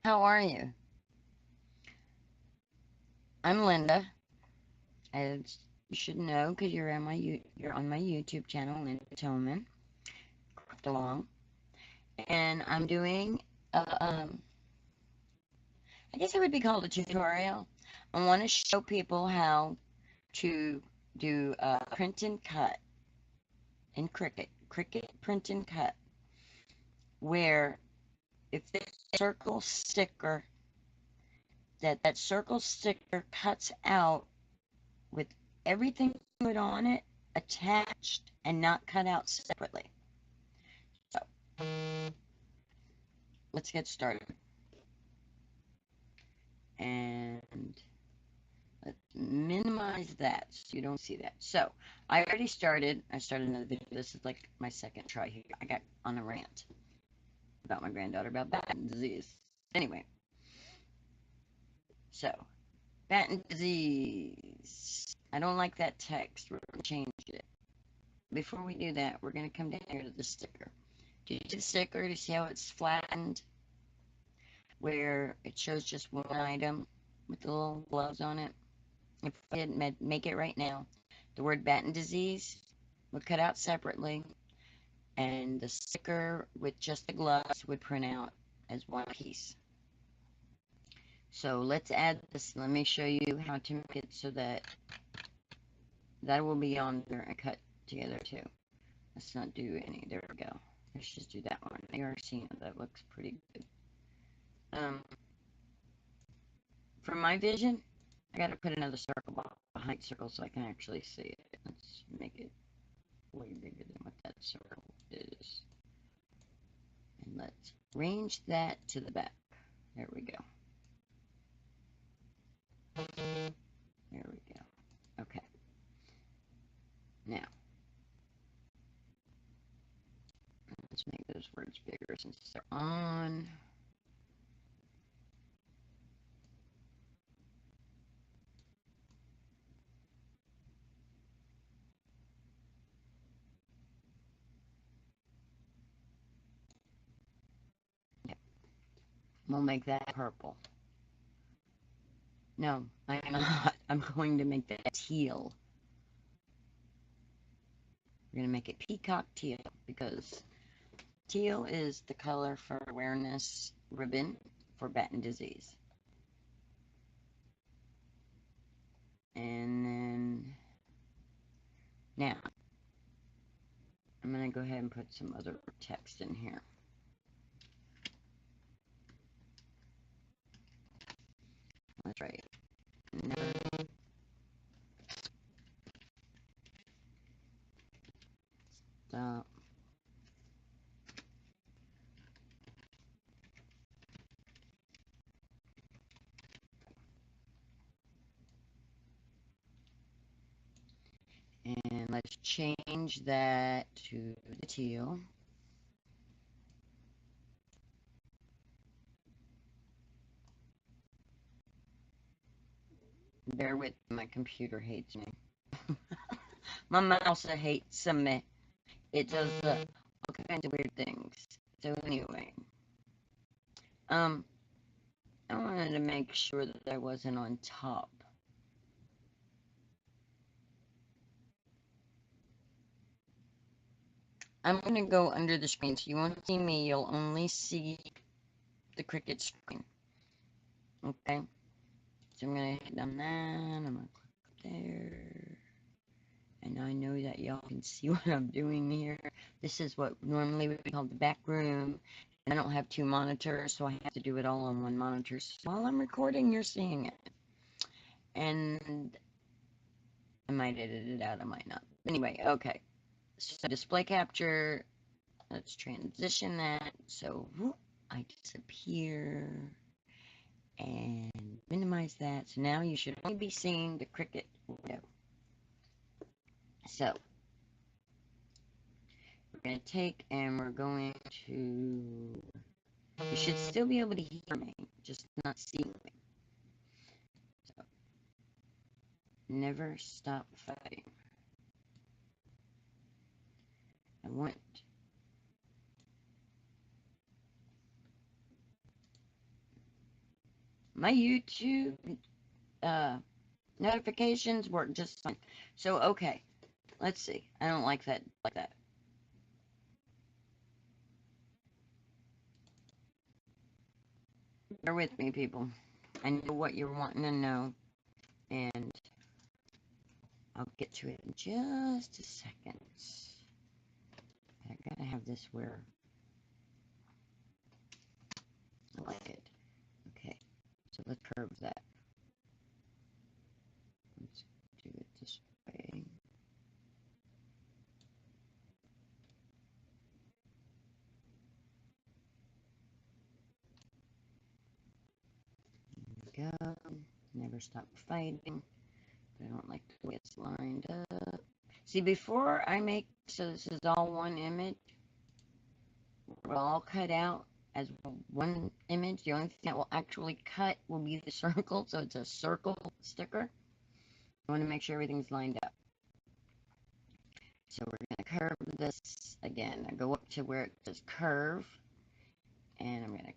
How are you? I'm Linda, as you should know because you're on my YouTube channel, Linda Tillman. Clicked along, and I'm doing, I guess it would be called a tutorial. I want to show people how to do print and cut in Cricut Print and Cut, where if this circle sticker, that circle sticker cuts out with everything put on it attached and not cut out separately. So let's get started. And let's minimize that so you don't see that. So I started another video. This is like my second try here. I got on a rant about my granddaughter about batten disease. Anyway, so batten disease. I don't like that text. We're going to change it. Before we do that, we're going to come down here to the sticker. Do you see the sticker to see how it's flattened? Where it shows just one item with the little gloves on it. If I didn't make it right now, the word batten disease would cut out separately, and the sticker with just the gloves would print out as one piece. So let's add this. Let me show you how to make it so that that will be on there and cut together too. Let's not do any. There we go. Let's just do that one. You are seeing that looks pretty good. From my vision, I gotta put another circle behind circle so I can actually see it. Let's make it way bigger than what that circle is. And let's range that to the back. There we go. There we go. Okay. Now, let's make those words bigger since they're on. Yep. We'll make that purple. No, I'm not. I'm going to make that teal. We're going to make it peacock teal because teal is the color for awareness ribbon for batten disease. And then, now, I'm going to go ahead and put some other text in here. That's right. Never stop. And let's change that to the teal. Bear with me, my computer hates me. My mouse hates me. It does all kinds of weird things. So anyway, I wanted to make sure that I wasn't on top. I'm going to go under the screen, so you won't see me. You'll only see the Cricut screen. Okay? So I'm going to hit on that. I'm going to click there. And I know that y'all can see what I'm doing here. This is what normally would be called the back room. And I don't have two monitors, so I have to do it all on one monitor. So while I'm recording, you're seeing it. And I might edit it out, I might not. Anyway, okay. So display capture, let's transition that. So whoop, I disappear and minimize that. So now you should only be seeing the Cricut window. So we're going to take and we're going to, you should still be able to hear me, just not see me. So never stop fighting. I want My YouTube notifications work just fine. So, okay, let's see. I don't like that. Bear with me, people. I know what you're wanting to know, and I'll get to it in just a second. I gotta have this where I like it. Okay, so let's curve that. Let's do it this way. There we go. Never stop fighting. But I don't like the way it's lined up. See, before I make, so this is all one image, we're all cut out as one image. The only thing that will actually cut will be the circle, so it's a circle sticker. I want to make sure everything's lined up. So we're going to curve this again. I go up to where it says curve, and I'm going to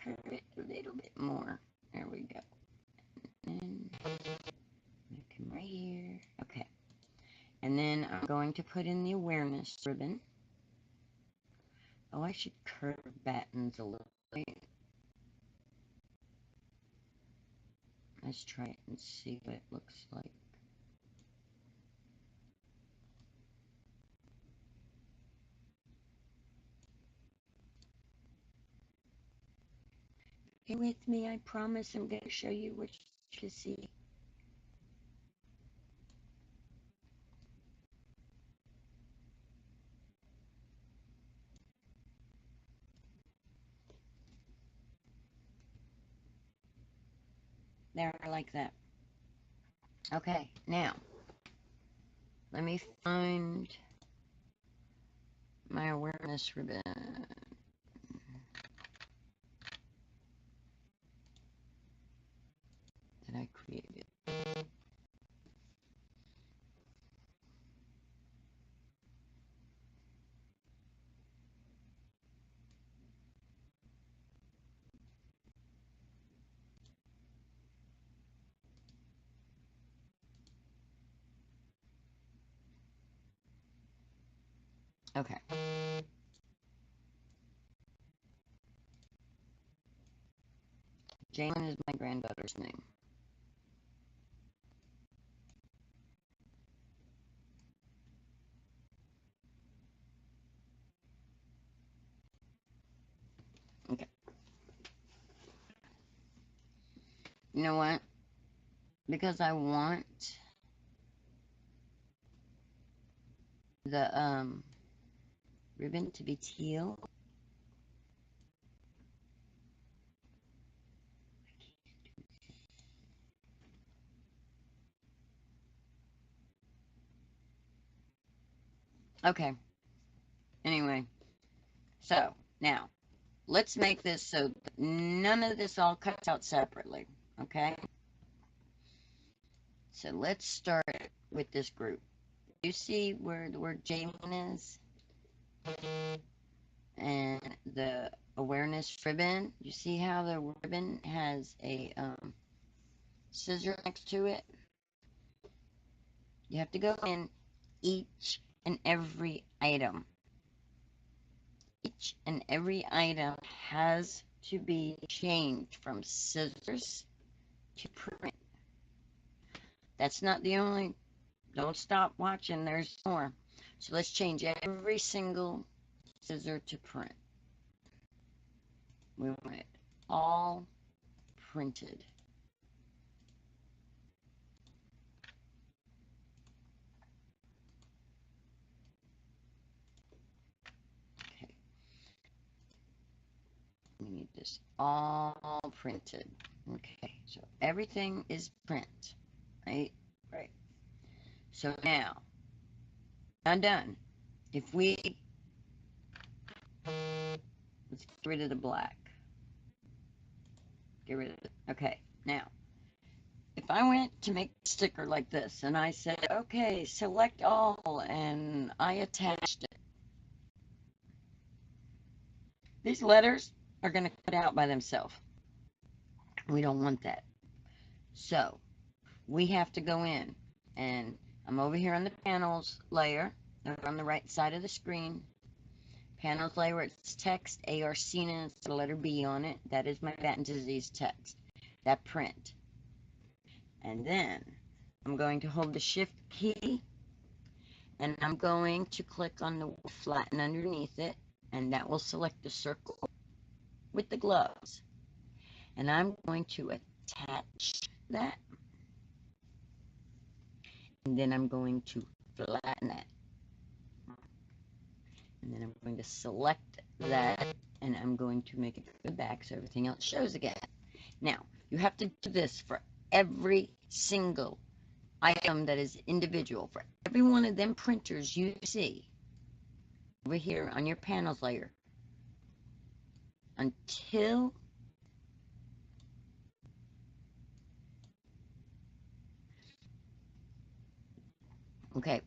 curve it a little bit more. There we go. And I'm going to come right here. Okay. And then I'm going to put in the awareness ribbon. Oh, I should curve battens a little bit. Let's try it and see what it looks like. Stay with me, I promise I'm going to show you what you see. There, like that. Okay, now, let me find my awareness ribbon. That I created. Okay. Jalen is my granddaughter's name. Okay. You know what? Because I want the ribbon to be teal. Okay. Anyway, so now let's make this so none of this all cuts out separately. Okay. So let's start with this group. You see where the word Jalen is? And the awareness ribbon. You see how the ribbon has a scissor next to it? You have to go in each and every item. Each and every item has to be changed from scissors to print. That's not the only, don't stop watching, there's more. So let's change every single scissor to print. We want it all printed. Okay. We need this all printed. Okay, so everything is print. Right? Right. So now, I'm done. If we, let's get rid of the black. Get rid of it. Okay, now, if I went to make a sticker like this and I said, okay, select all, and I attached it, these letters are going to cut out by themselves. We don't want that. So we have to go in, and I'm over here on the panels layer, over on the right side of the screen. Panels layer, it's text, ARCina, it's the letter B on it. That is my batten disease text. That print. And then I'm going to hold the shift key, and I'm going to click on the flatten underneath it, and that will select the circle with the gloves. And I'm going to attach that, and then I'm going to flatten it. And then I'm going to select that, and I'm going to make it go back so everything else shows again. Now, you have to do this for every single item that is individual. For every one of them printers you see over here on your panels layer, until okay,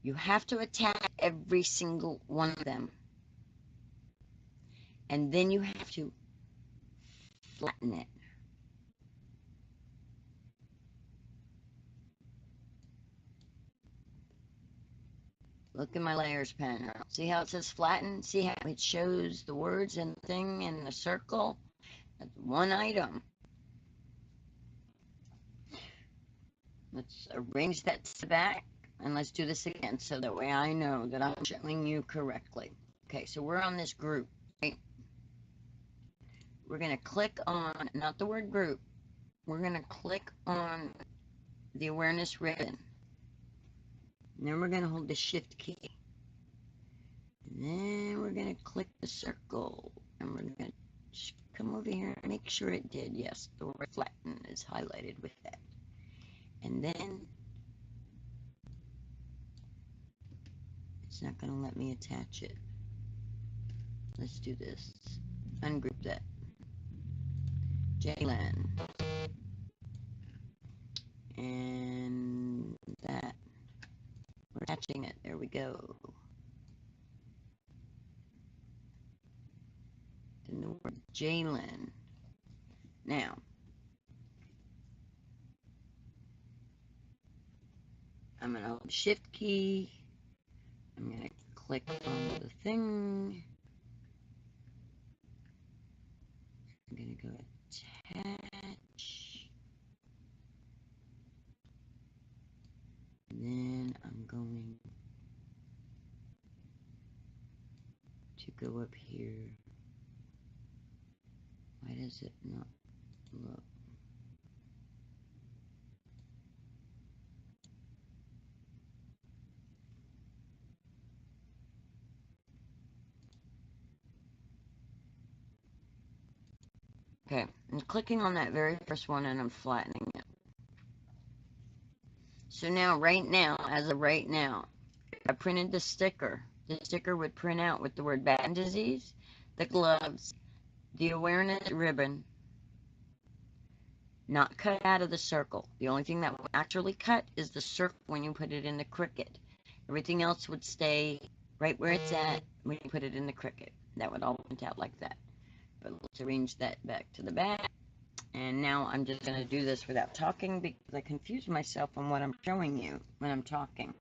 you have to attach every single one of them, and then you have to flatten it. Look at my layers panel. See how it says flatten? See how it shows the words and the thing in the circle? That's one item. Let's arrange that to the back, and let's do this again so that way I know that I'm showing you correctly. Okay, so we're on this group, right? We're going to click on, not the word group, we're going to click on the awareness ribbon. And then we're going to hold the shift key. And then we're going to click the circle. And we're going to come over here and make sure it did. Yes, the word flatten is highlighted with that. And then it's not going to let me attach it. Let's do this. Ungroup that. Jalen. And that. We're attaching it. There we go. Then the word Jalen. Now, I'm going to hold the shift key. I'm going to click on the thing. I'm going to go attach. And then I'm going to go up here. Why does it not look? Okay, I'm clicking on that very first one and I'm flattening it. So now, right now, as of right now, if I printed the sticker would print out with the word batten disease, the gloves, the awareness ribbon, not cut out of the circle. The only thing that will actually cut is the circle when you put it in the Cricut. Everything else would stay right where it's at when you put it in the Cricut. That would all print out like that. But let's arrange that back to the back. And now I'm just going to do this without talking because I confuse myself on what I'm showing you when I'm talking.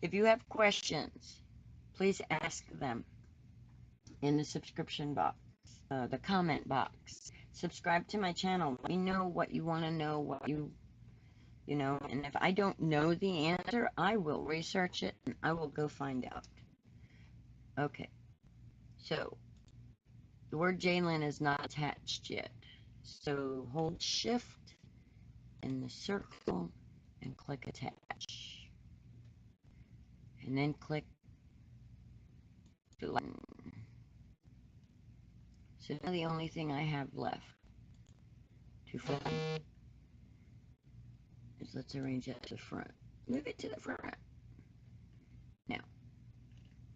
If you have questions, please ask them in the subscription box, the comment box. Subscribe to my channel. Let me know what you want to know, what you know, and if I don't know the answer, I will research it and I will go find out. Okay, so the word Jalen is not attached yet. So hold shift in the circle and click attach. And then click flatten. So now the only thing I have left to flatten is let's arrange that to the front. Move it to the front. Now,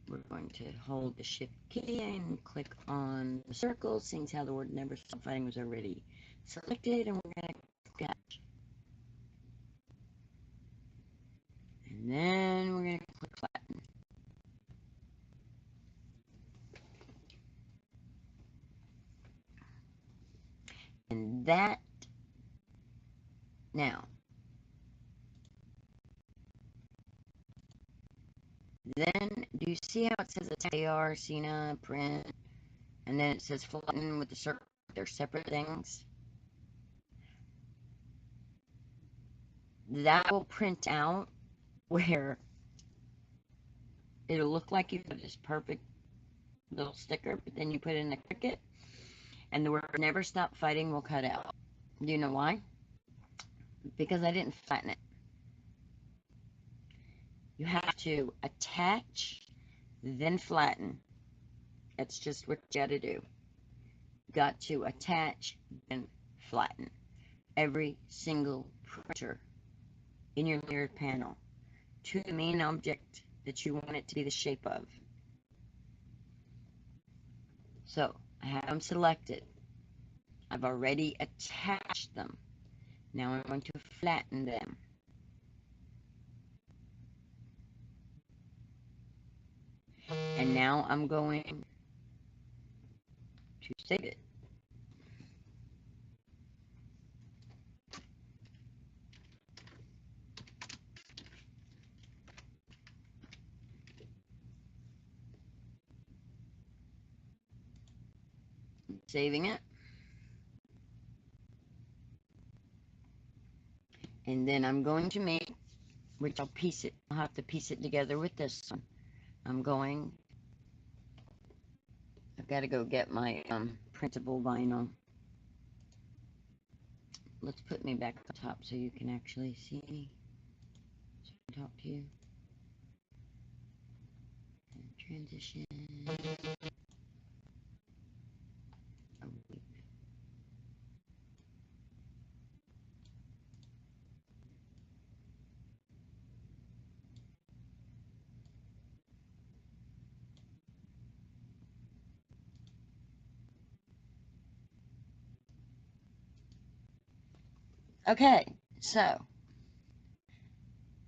we're going to hold the shift key and click on the circle, seeing how the word never stop fighting was already selected, and we're going to attach. And then we're going to that. Now, then, do you see how it says AR, Cena, print, and then it says flatten with the circle? They're separate things. That will print out where it'll look like you have this perfect little sticker, but then you put in the Cricut, and the word never stop fighting will cut out. Do you know why? Because I didn't flatten it. You have to attach, then flatten. That's just what you got to do. Got to attach, then flatten. Every single printer in your layered panel to the main object that you want it to be the shape of. So, I have them selected. I've already attached them. Now I'm going to flatten them. And now I'm going to save it. Saving it. And then I'm going to make, which I'll have to piece it together with this one. I've got to go get my printable vinyl. Let's put me back up top so you can actually see me. So I can talk to you. Transition. Okay, so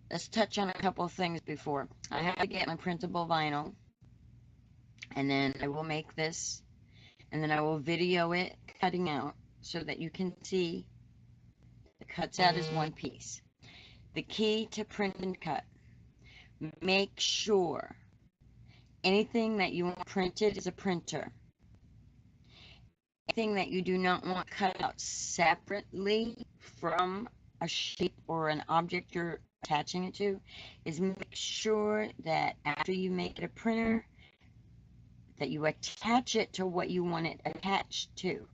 let's touch on a couple of things before. I have to get my printable vinyl, and then I will make this, and then I will video it cutting out so that you can see it cuts out as one piece. The key to print and cut, make sure anything that you want printed is a printer. Anything that you do not want cut out separately from a shape or an object you're attaching it to is make sure that after you make it a printer that you attach it to what you want it attached to.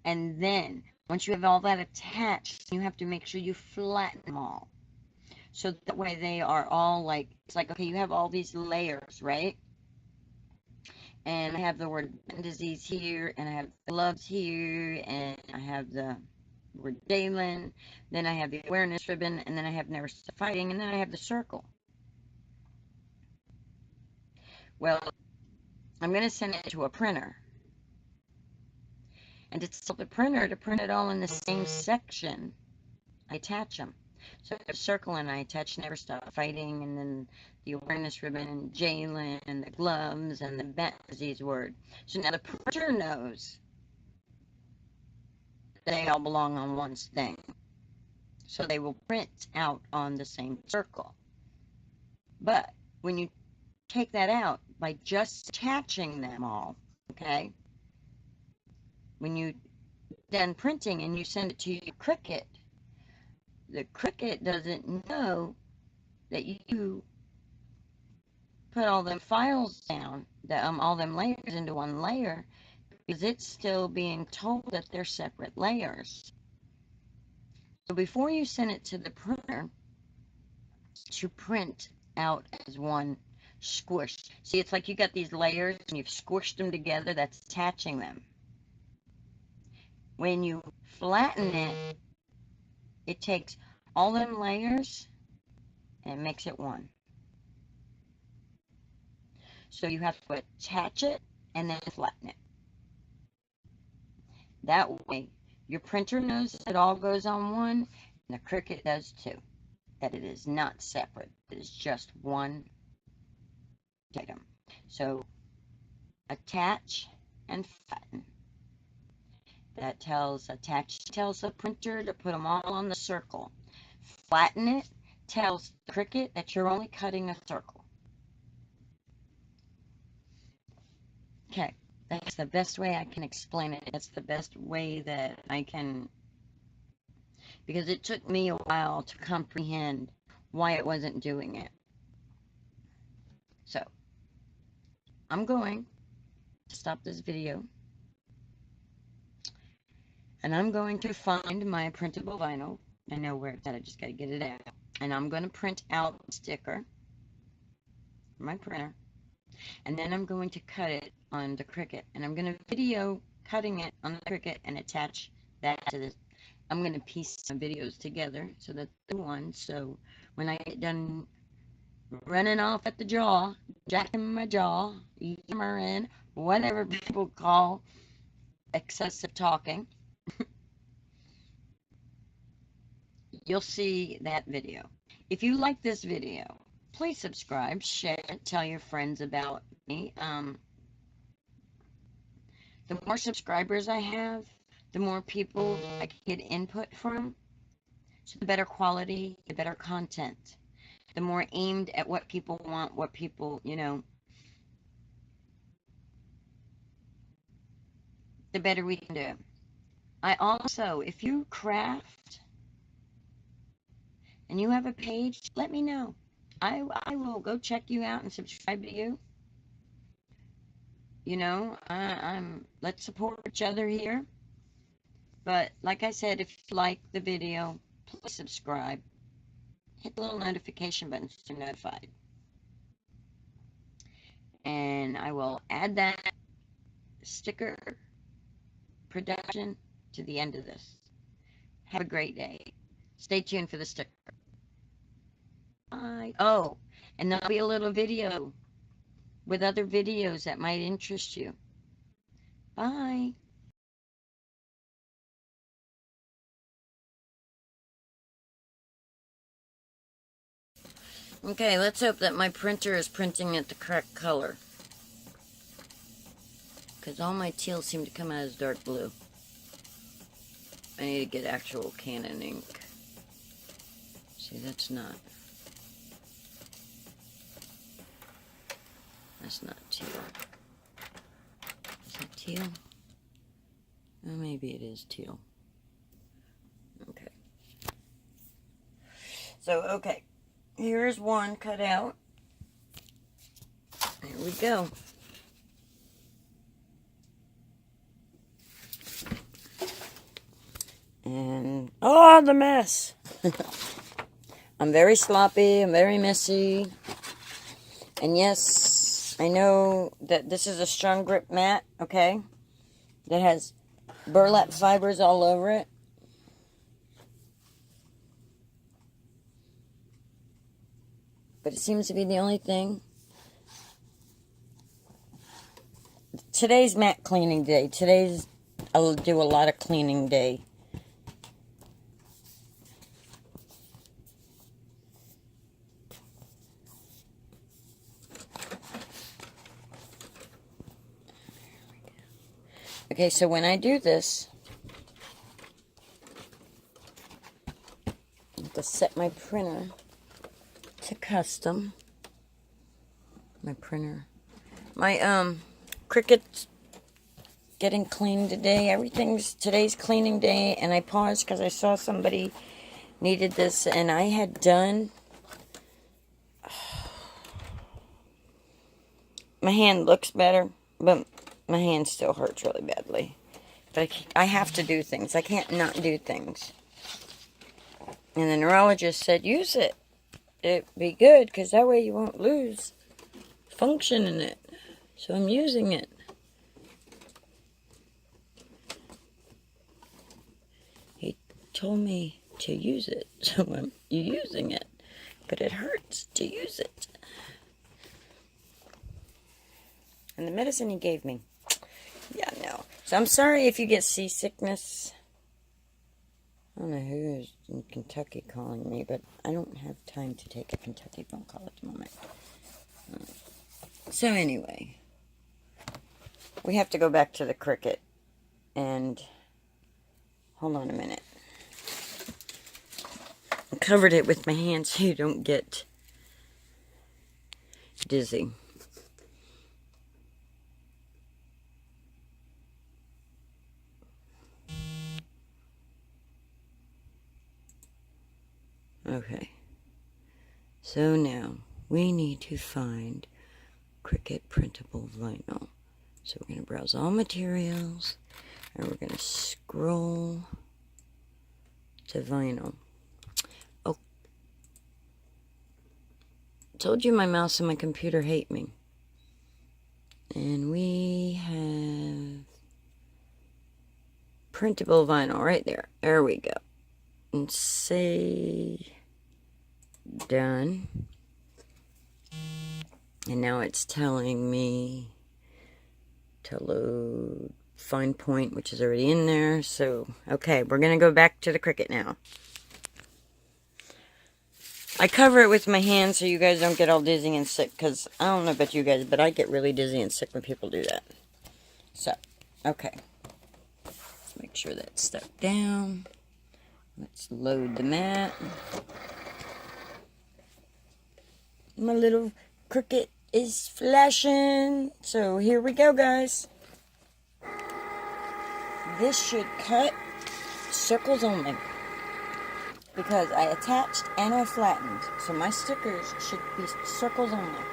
And then once you have all that attached, you have to make sure you flatten them all. So that way they are all like, it's like, okay, you have all these layers, right? And I have the word disease here, and I have gloves here, and I have the word Dalen, then I have the awareness ribbon, and then I have never stop fighting, and then I have the circle. Well, I'm going to send it to a printer. And to tell the printer to print it all in the same section, I attach them. So I have a circle, and I attach never stop fighting, and then the awareness ribbon, and Jalen, and the gloves, and the batten disease word. So now the printer knows they all belong on one thing. So they will print out on the same circle. But when you take that out by just attaching them all, okay, when you done printing and you send it to your Cricut, the Cricut doesn't know that you put all them files down, all them layers into one layer, because it's still being told that they're separate layers. So before you send it to the printer to print out as one squish, see, it's like you got these layers and you've squished them together, that's attaching them. When you flatten it, it takes all them layers and makes it one. So you have to attach it and then flatten it. That way, your printer knows it all goes on one, and the Cricut does too. That it is not separate. It is just one item. So, attach and flatten. that tells attached tells the printer to put them all on the circle. Flatten it tells the Cricut that you're only cutting a circle. Okay, that's the best way I can explain it. That's the best way that I can, because it took me a while to comprehend why it wasn't doing it. So, I'm going to stop this video, and I'm going to find my printable vinyl. I know where it's at, I just got to get it out. And I'm going to print out the sticker from my printer, and then I'm going to cut it on the Cricut, and I'm going to video cutting it on the Cricut and attach that to this. I'm going to piece some videos together so that's the one. So when I get done running off at the jaw, jacking my jaw, yammering, whatever people call excessive talking, you'll see that video. If you like this video, please subscribe, share it, tell your friends about me. The more subscribers I have, the more people I can get input from. So the better quality, the better content. The more aimed at what people want, what people, the better we can do. I also, if you craft and you have a page, let me know. I will go check you out and subscribe to you. Let's support each other here. But like I said, if you like the video, please subscribe. Hit the little notification button so you're notified. And I will add that sticker production to the end of this. Have a great day. Stay tuned for the sticker. Bye. Oh, and there'll be a little video with other videos that might interest you. Bye. Okay, let's hope that my printer is printing it the correct color, because all my teals seem to come out as dark blue. I need to get actual Canon ink. See, that's not teal. Is that teal? Oh, maybe it is teal. Okay. So, okay. Here's one cut out. Here we go. And, oh, the mess. I'm very sloppy. I'm very messy. And yes, I know that this is a strong grip mat, okay? That has burlap fibers all over it. But it seems to be the only thing. Today's mat cleaning day. I'll do a lot of cleaning day. Okay, so when I do this, I have to set my printer to custom. My Cricut's getting clean today. Today's cleaning day, and I paused because I saw somebody needed this, and I had done. My hand looks better, but my hand still hurts really badly. But I have to do things. I can't not do things. And the neurologist said, use it. It'd be good, because that way you won't lose function in it. So I'm using it. He told me to use it, so I'm using it. But it hurts to use it. And the medicine he gave me. Yeah, no. So I'm sorry if you get seasickness. I don't know who is in Kentucky calling me, but I don't have time to take a Kentucky phone call at the moment. So anyway, we have to go back to the Cricut, and Hold on a minute. I covered it with my hand so you don't get dizzy. Okay. So now we need to find Cricut printable vinyl. So we're going to browse all materials and we're going to scroll to vinyl. Oh, told you my mouse and my computer hate me. And we have printable vinyl right there. There we go. And say done. And now it's telling me to load fine point, which is already in there. So, okay, we're going to go back to the Cricut now. I cover it with my hand so you guys don't get all dizzy and sick, because I don't know about you guys, but I get really dizzy and sick when people do that. So, okay. Let's make sure that's stuck down. Let's load the mat. My little Cricut is flashing. So here we go, guys. This should cut circles only, because I attached and I flattened. So my stickers should be circles only.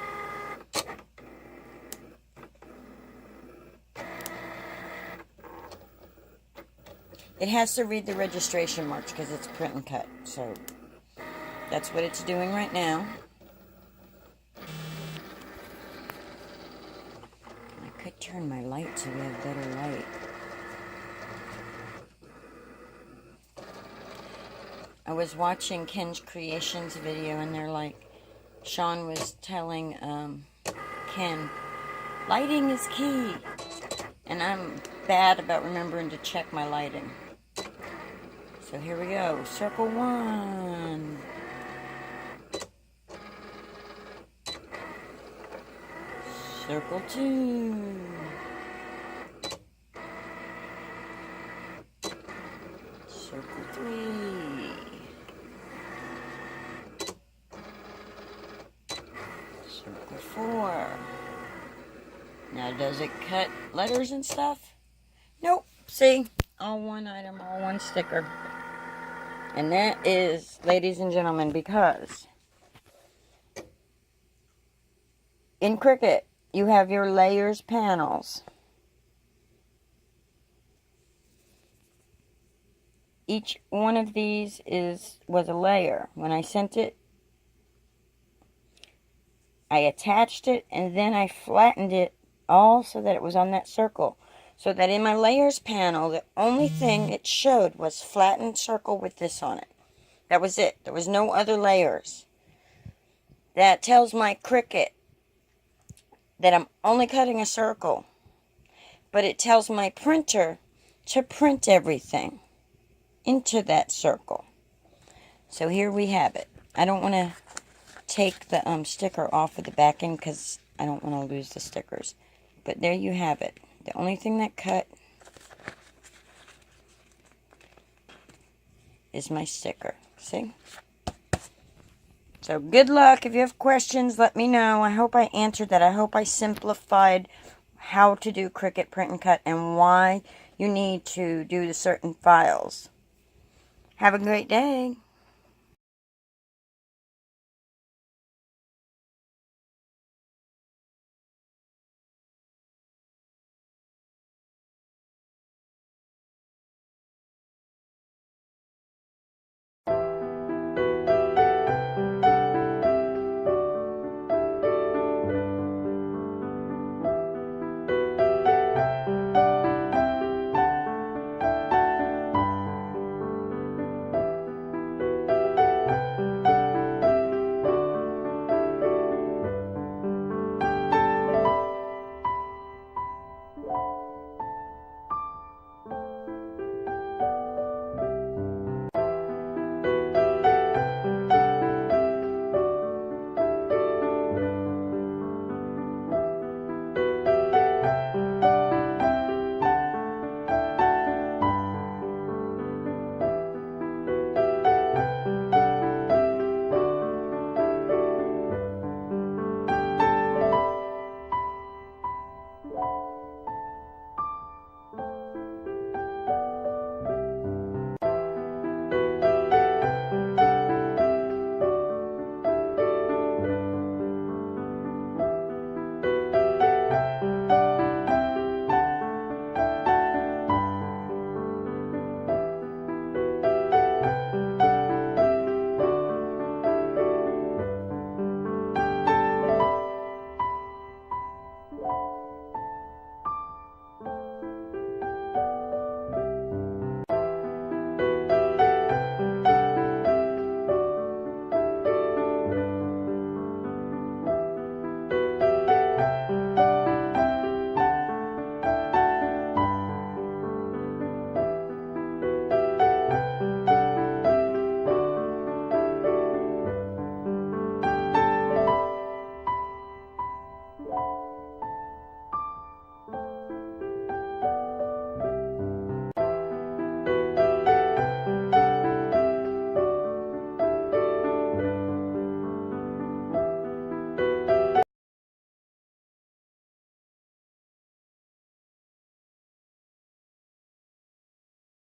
It has to read the registration marks because it's print and cut. So that's what it's doing right now. I could turn my light so we have better light. I was watching Ken's Creations video and they're like, Sean was telling Ken, lighting is key. And I'm bad about remembering to check my lighting. So here we go. Circle 1. Circle 2. Circle 3. Circle 4. Now, does it cut letters and stuff? Nope. See? All one item, all one sticker. And that is, ladies and gentlemen, because in Cricut, you have your layers panels. Each one of these was a layer. When I sent it, I attached it and then I flattened it all so that it was on that circle. So that in my layers panel, the only thing it showed was flattened circle with this on it. That was it. There was no other layers. That tells my Cricut that I'm only cutting a circle. But it tells my printer to print everything into that circle. So here we have it. I don't want to take the sticker off of the back end because I don't want to lose the stickers. But there you have it. The only thing that cut is my sticker. See? So good luck. If you have questions, let me know. I hope I answered that. I hope I simplified how to do Cricut Print and Cut and why you need to do the certain files. Have a great day.